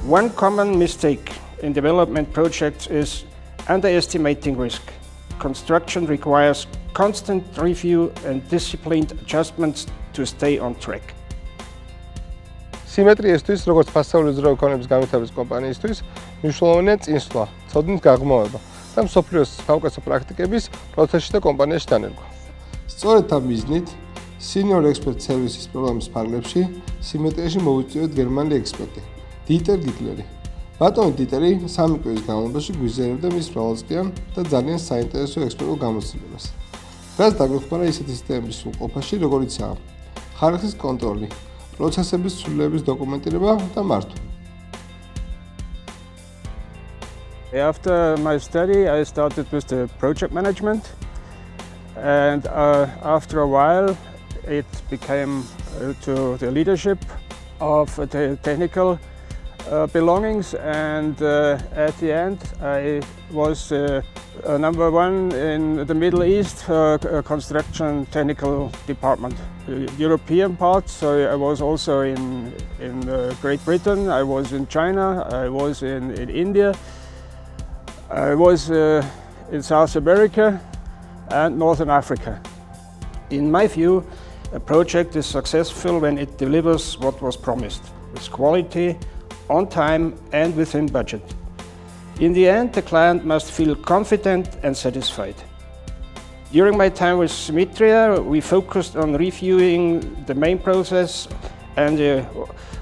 One common mistake in development projects is underestimating risk. Construction requires constant review and disciplined adjustments to stay on track. სიმეტრიისთვის, როგორც ფასაურის ზრუნავების განვითარების კომპანიისთვის, მნიშვნელოვანია წინსვლა, ცოდნის გაღრმავება და მსოფლიოს საუკეთესო პრაქტიკების პროცესში და კომპანიაში დანერგვა. სწორედ ამ მიზნით, Senior Expert Services პროგრამის ფარგლებში სიმეტრიაში მოვიწვიეთ გერმანელი ექსპერტი, დიტერ გიტლერი. ბატონი დიტერი 3 კვირის განმავლობაში გვიზიარებდა მის მრავალწლიან და ძალიან საინტერესო ექსპერტულ გამოცდილებას. რაც დაგვეხმარა ისეთი სისტემების უყოფაში, როგორიცაა ხარისხის კონტროლი, პროცესების ცვლილების დოკუმენტირება და მართვა. After my study, I started with the project management, and after a while, it became to the leadership of the technical belongings, and at the end, I was number 1 in the Middle East construction technical department, the European part. So I was also in Great Britain, I was in China, I was in India, I was in South America and Northern Africa. In my view, a project is successful when it delivers what was promised, with quality, on time and within budget. In the end, the client must feel confident and satisfied. During my time with Symetria, we focused on reviewing the main process and the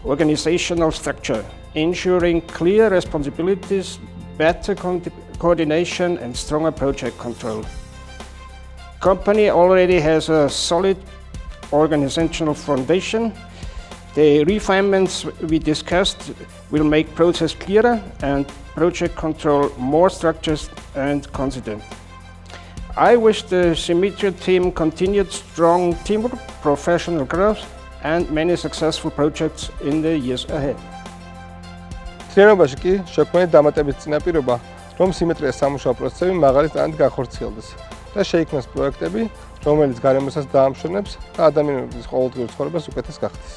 organizational structure, ensuring clear responsibilities, better coordination and stronger project control. Company already has a solid organizational foundation. The refinements we discussed will make process clearer and project control more structured and consistent. I wish the Symetria team continued strong teamwork, professional growth and many successful projects in the years ahead. Ცნობაში კი შექმნით დამატებით წინაპირობა, რომ სიმეტრიას სამუშაო პროცესები მაღალი სტანდარტით განხორციელდეს და შეიქმნას პროექტები, რომელიც გარემოსაც დაამშვენებს და ადამიანების ყოველდღიურ ცხოვრებას უკეთეს გახდეს.